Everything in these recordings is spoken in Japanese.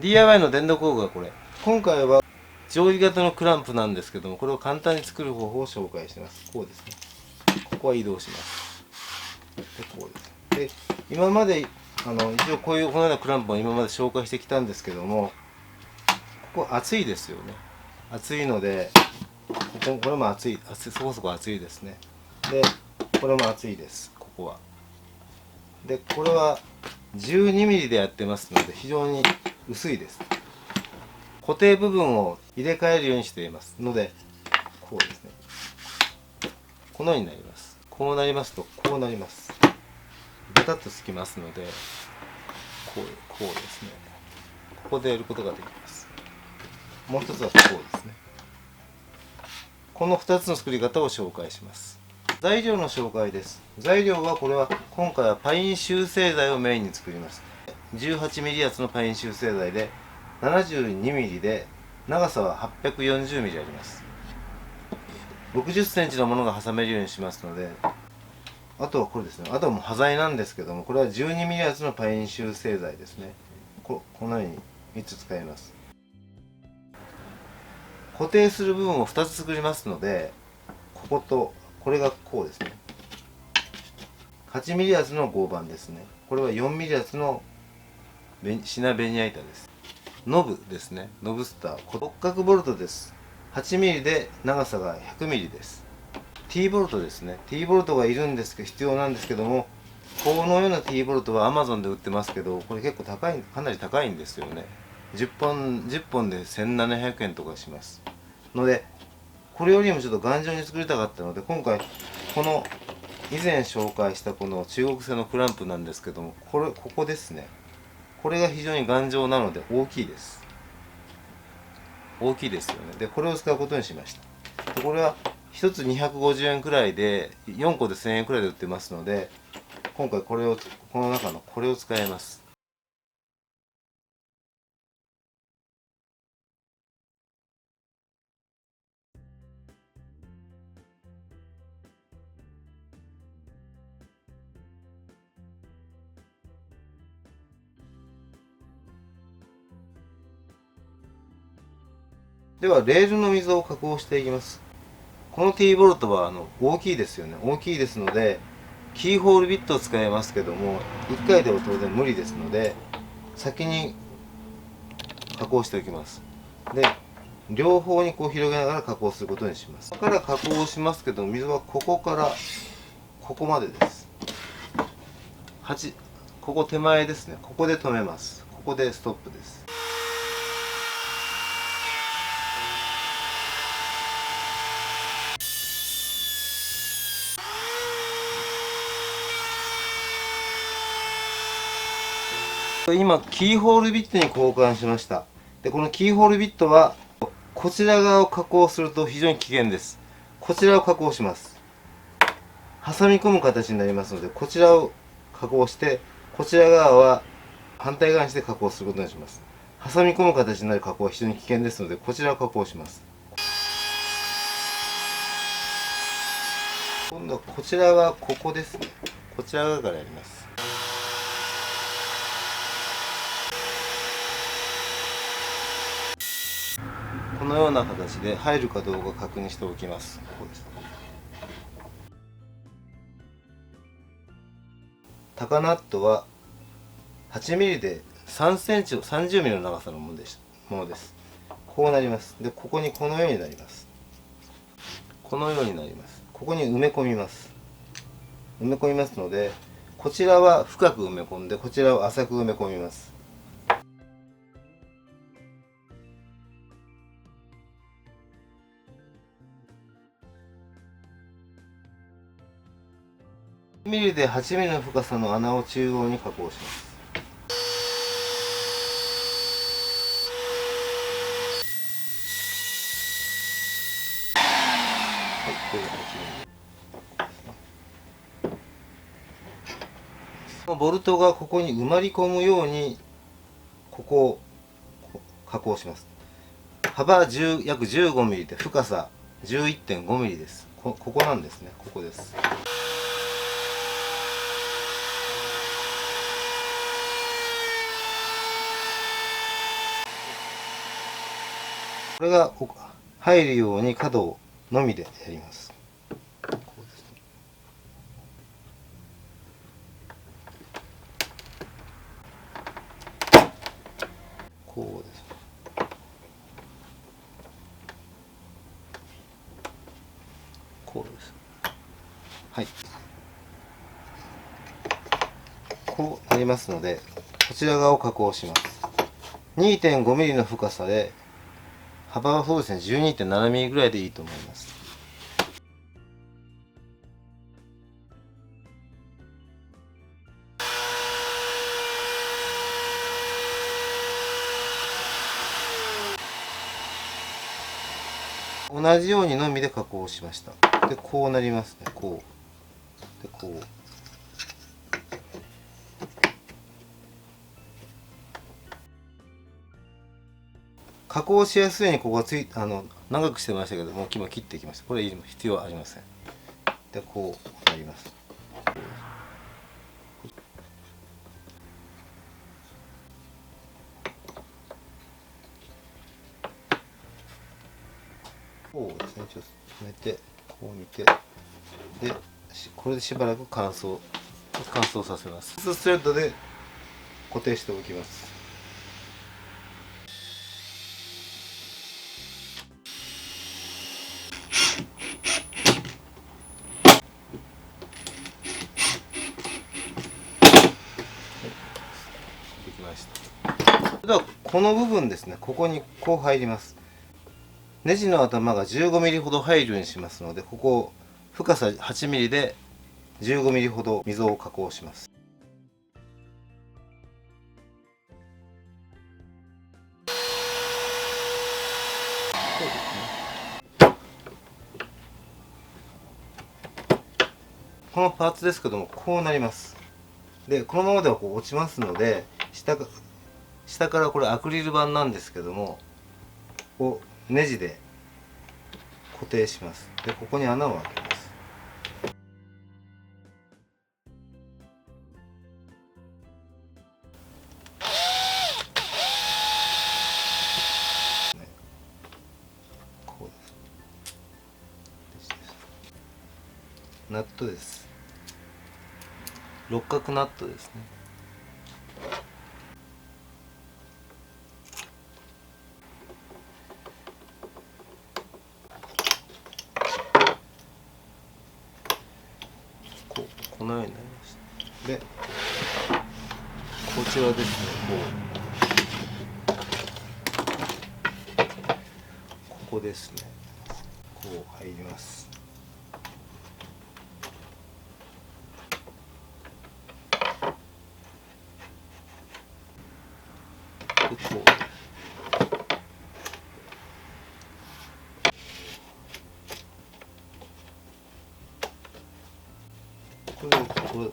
DIY の電動工具はこれ。今回は定規型のクランプなんですけども、これを簡単に作る方法を紹介してます。こうですね。ここは移動します。でこうです。で今まで一応このようなクランプを今まで紹介してきたんですけども、ここ熱いですよね。熱いので、これも熱い、そこそこ熱いですね。でこれも熱いです。ここは。でこれは 12mm でやってますので非常に薄いです。固定部分を入れ替えるようにしていますので、こうですね。このようになります。こうなりますとこうなります。ベタッとつきますので、こうですね。ここでやることができます。もう一つはこうですね。この2つの作り方を紹介します。材料の紹介です。材料は今回はパイン集成材をメインに作ります。18mm 厚のパイン集成材で 72mm で長さは 840mm あります。60センチのものが挟めるようにしますので、あとはこれですね。あとはもう端材なんですけども、これは 12mm 厚のパイン集成材ですね。このように3つ使います。固定する部分を2つ作りますので、こことこれがこうですね。8mm 厚の合板ですね。これは 4mm 厚のシナベニヤ板です。ノブですね。ノブスター。六角ボルトです。8mm で長さが 100mm です。T ボルトですね。T ボルトがいるんですけど、必要なんですけども、このような T ボルトは Amazon で売ってますけど、これ結構かなり高いんですよね。10本で1700円とかします。ので、これよりもちょっと頑丈に作りたかったので、今回、この以前紹介したこの中国製のクランプなんですけども、ここですね。これが非常に頑丈なので大きいです。大きいですよね。で、これを使うことにしました。でこれは1つ250円くらいで、4個で1000円くらいで売ってますので、今回この中のこれを使います。では、レールの溝を加工していきます。この T ボルトは大きいですよね。大きいですので、キーホールビットを使いますけども、1回では当然無理ですので、先に加工しておきます。で、両方にこう広げながら加工することにします。ここから加工しますけど、溝はここからここまでです。ここ手前ですね。ここで止めます。ここでストップです。今キーホールビットに交換しました。でこのキーホールビットはこちら側を加工すると非常に危険です。こちらを加工します。挟み込む形になりますので、こちらを加工して、こちら側は反対側にして加工することにします。挟み込む形になる加工は非常に危険ですので、こちらを加工します。今度はこちらはここですね。こちら側からやります。このような形で入るかどうか確認しておきます。こうです。高ナットは 8mm で3センチを 30mm の長さのものです。こうなります。で、ここにこのようになります。このようになります。ここに埋め込みます。埋め込みますので、こちらは深く埋め込んで、こちらを浅く埋め込みます。ミリで8ミリの深さの穴を中央に加工します。はい、これが8ミリ。ボルトがここに埋まり込むようにここを加工します。幅約15ミリで深さ11.5ミリです。ここなんですね。ここです。これが入るように角のみでやります。こうですね。こうです。こうです。はい。こうなりますので、こちら側を加工します。2.5 ミリの深さで、幅はそうですね、12.7 ミリぐらいでいいと思います。同じようにのみで加工しました。で、こうなりますね。こう。で、こう。加工しやすいようにここが長くしてましたけども、今切ってきました。これ必要ありません。で、こうなります。こうですね。ちょっと止めて、こう見て、で、これでしばらく乾燥させます。スレッドで固定しておきます。できました。ではこの部分ですね、ここにこう入ります。ネジの頭が15ミリほど入るようにしますので、ここを深さ8ミリで15ミリほど溝を加工します。そうですね。このパーツですけども、こうなります。で、このままではこう落ちますので、下からこれアクリル板なんですけども、こうネジで固定します。で、ここに穴を開けます。こうです。ナットです。六角ナットですね。このようになりました。で、こちらですね。ここですね。こう入ります。で、こう。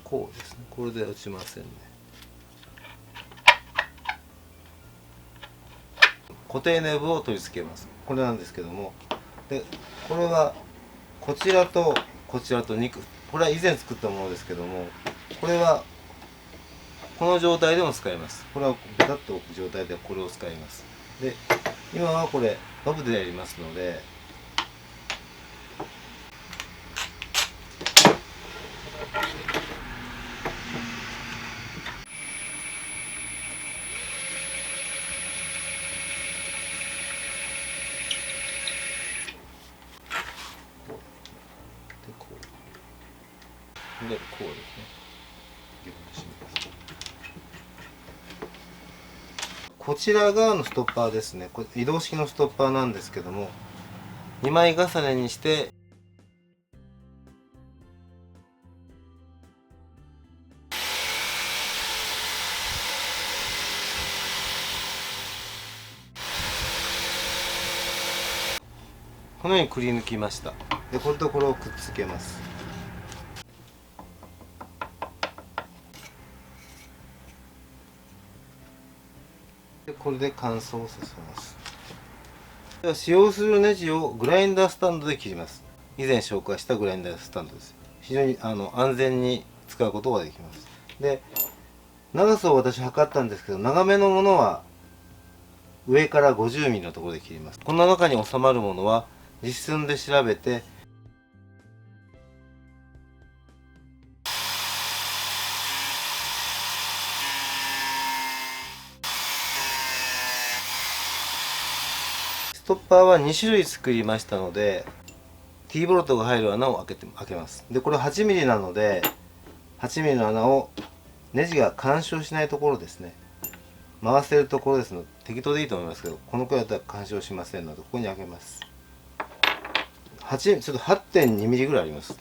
こうですね。これで落ちませんね。固定ネブを取り付けます。これなんですけども、で、これはこちらとこちらと2個、これは以前作ったものですけども、これはこの状態でも使えます。これはベタッと置く状態でこれを使います。で、今はこれノブでやりますので、で、こうですね。こちら側のストッパーですね。これ移動式のストッパーなんですけども、2枚重ねにしてこのようにくり抜きました。で、これとこれをくっつけます。で、これで乾燥させます。では使用するネジをグラインダースタンドで切ります。以前紹介したグラインダースタンドです。非常に安全に使うことができます。で、長さを私測ったんですけど、長めのものは上から 50mm のところで切ります。この中に収まるものは実寸で調べて、ストッパーは2種類作りましたので、 T ボルトが入る穴を開けます。でこれ 8mm なので 8mm の穴をネジが干渉しないところですね、回せるところですので、適当でいいと思いますけど、このくらいだったら干渉しませんので、ここに開けます。ちょっと 8.2mm ぐらいあります。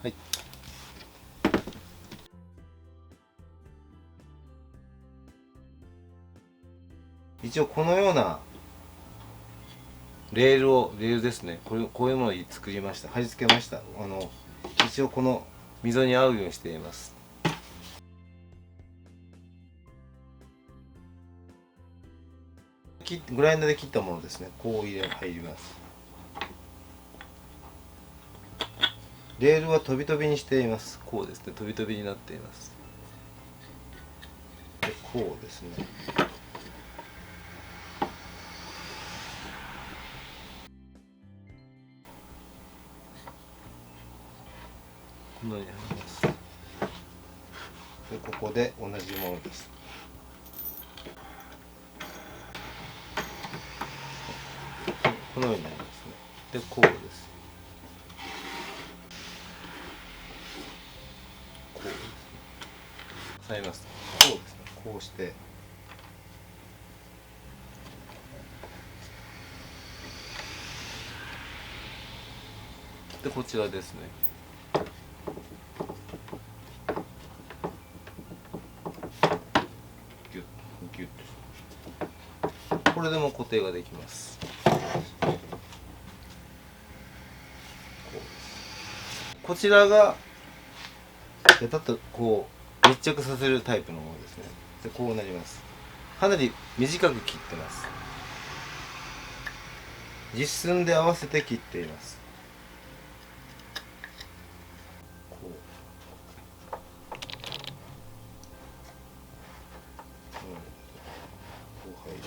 はい、一応このようなレールですね、こういうものを作りました。貼り付けました。一応この溝に合うようにしています。グラインダーで切ったものですね、こう入ります。レールは飛び飛びにしています。こうですね、飛び飛びになっています。でこうですね、このように貼ります。でここで同じものです。このようになりますね。でこうです。こうですね、挟みます。こうですね、こうして、でこちらですね、ギュッギュッと、これでも固定ができます。こちらがペタッとこう密着させるタイプのものですね。でこうなります。かなり短く切ってます。実寸で合わせて切っています。こう、こう入る。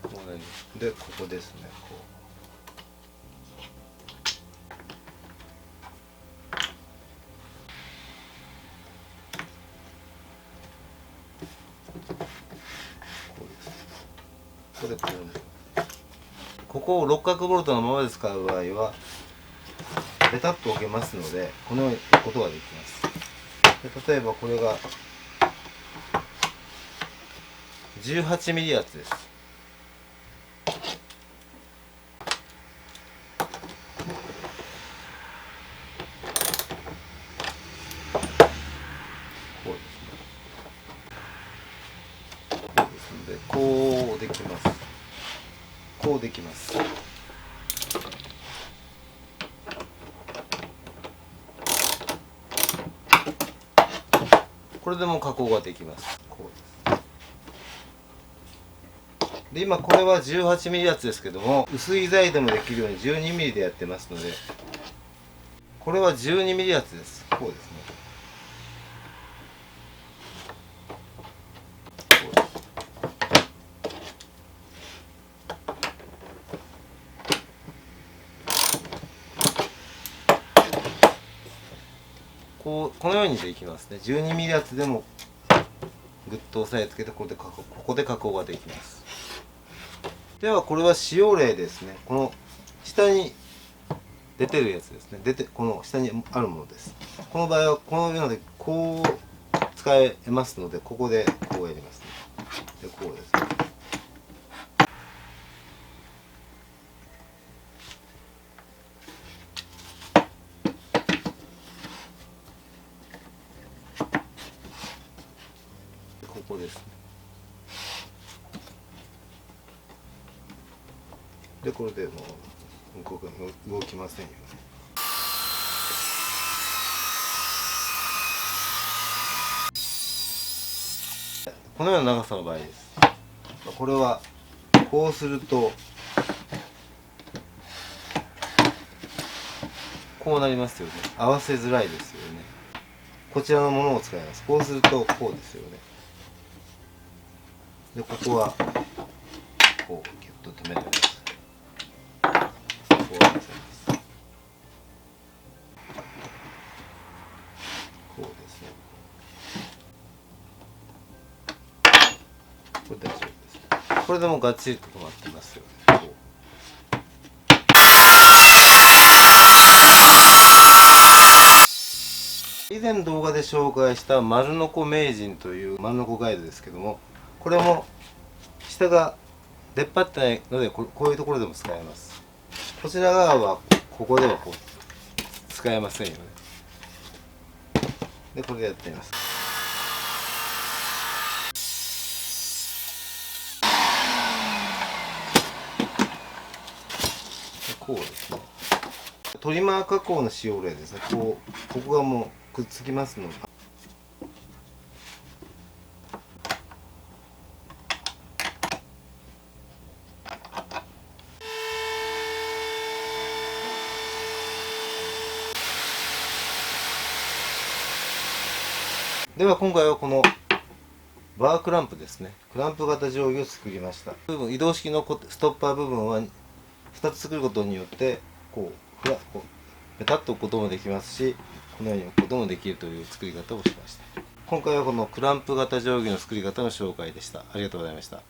こうなります。でここですね、こう。ここでこうね、ここを六角ボルトのままで使う場合はベタッと置けますので、このように置くことができます。で例えばこれが 18mm 厚です。こうですので、こうできます。こうできます。これでも加工ができます。こうです。で今これは 18mm 厚ですけども、薄い材でもできるように 12mm でやってますので、これは 12mm 厚です。こうですね。このようにできますね。 12mm 厚でもぐっと押さえつけて、ここで加工ができます。ではこれは使用例ですね。この下に出てるやつですね。この下にあるものです。この場合はこのようなでこう使えますので、ここでこうやりますね。でこうですね。ここですね。でこれでもう動きませんよね。このような長さの場合です。これはこうするとこうなりますよね。合わせづらいですよね。こちらのものを使います。こうするとこうですよね。でここはこうギュッと止められます。こう合わせます。こうですね。これ大丈夫です。これでもがっちりと止まってますよね。こう以前動画で紹介した丸のこ名人という丸のこガイドですけども、これも下が出っ張ってないのでこういうところでも使えます。こちら側はここではこう使えませんよね。でこれでやってみます。こうですね。トリマー加工の使用例ですね。ここがもうくっつきますので。では今回はこのバークランプですね。クランプ型定規を作りました。移動式のストッパー部分は2つ作ることによってこうペタッと置くこともできますし、このように置くこともできるという作り方をしました。今回はこのクランプ型定規の作り方の紹介でした。ありがとうございました。